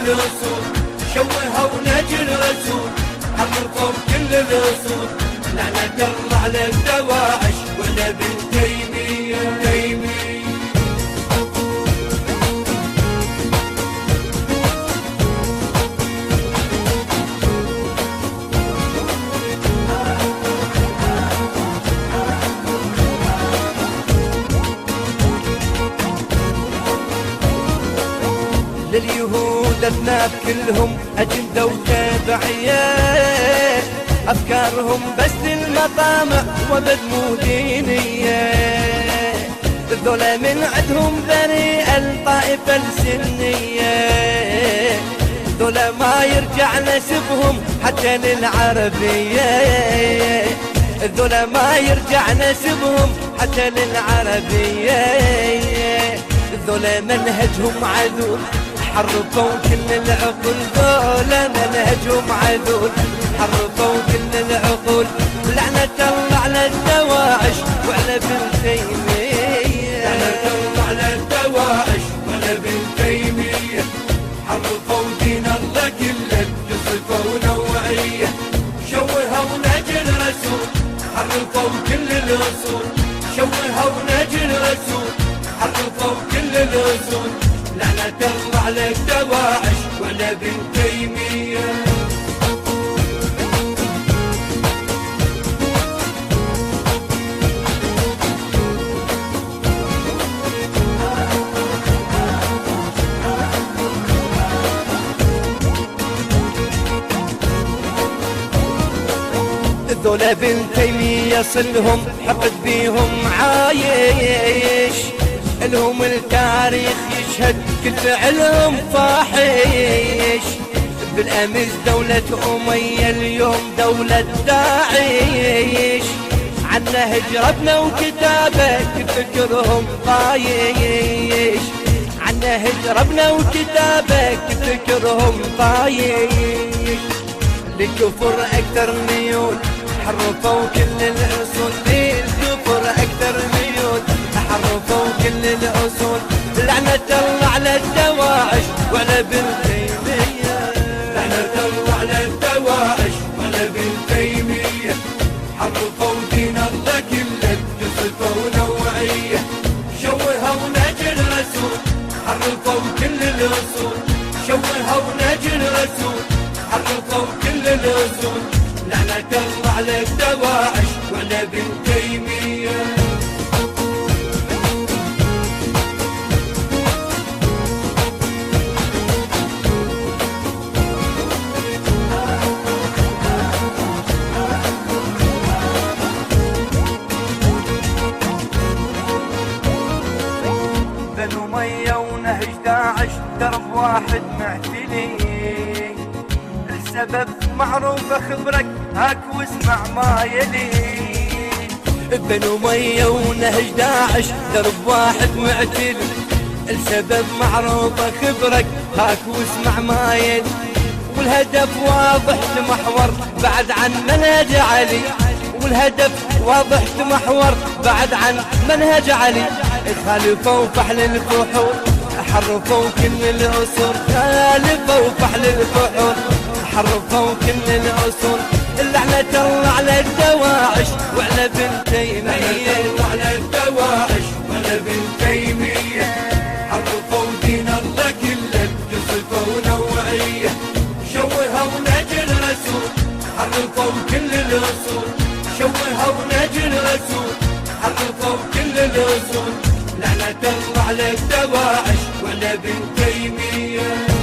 الأصول، شوهوا ونهج الرسول، حرفوا كل الأصول. لعنة الله على الدواعش وعلى ابن تيمية. لليهود أذناب كلهم أجندة وتابعية، أفكارهم بس للمطامع وبدمو دينية. الذولا من عندهم بريئة الطائفة السنية، ذولا ما يرجع نسبهم حتى للعربية، الذولا ما يرجع نسبهم حتى للعربية. ذولا منهجهم عدول، حرفوا كل العقول، ذولا منهجهم عدول، حرفوا كل العقول. لعنة الله على الدواعش وعلى ابن تيمية، لعنة الله على الدواعش وعلى ابن تيمية. حرفوا دين الله كله بصفة ونوعية، شوهوا نهج الرسول، حرفوا كل الأصول، شوهوا نهج الرسول، حرفوا كل الأصول. لعنة الله على الدواعش وعلى ابن تيمية. ذولا ابن تيمية صلهم حقد بيهم عايش، لهم التاريخ يشهد كل فعلهم فاحش. بالأمس دولة أمية اليوم دولة داعش، عنا هجرتنا وكتابة فكرهم طايش، عنا هجرتنا وكتابة فكرهم طايش. للكفر أكثر ميول، حرفوا كل الأصول، للكفر أكثر ميول، حرفوا كل الأصول. لعنة الله على الدواعش وعلى ابن تيمية، لعنة الله على الدواعش وعلى ابن تيمية. حرفوا دين الله كله بصفة ونوعية، شوهوا نهج الرسول، حرفوا كل الأصول، شوهوا نهج الرسول، حرفوا كل الأصول. لعنة الله على الدواعش وعلى ابن تيمية. بنو أمية ونهج داعش درب واحد معتلي، السبب معروف اخبرك هاك واسمع ما يلي. بنو أمية ونهج داعش درب واحد معتلي، السبب معروف اخبرك هاك واسمع ما يلي. والهدف واضح تمحور بعد عن منهج علي، والهدف واضح تمحور بعد عن منهج علي. خالفوا فحل الفحول، حرفوا كل الأصول، خالفوا فحل الفحول، حرفوا كل الأصول. لعنة الله على الدواعش وعلى ابن تيمية، لعنة الله على الدواعش وعلى ابن تيمية. حرفوا دين الله كله بصفة ونوعية، شوهوا نهج الرسول، حرفوا كل الأصول، شوهوا نهج الرسول، حرفوا كل الأصول. لعنة الله على الدواعش وعلى ابن تيمية.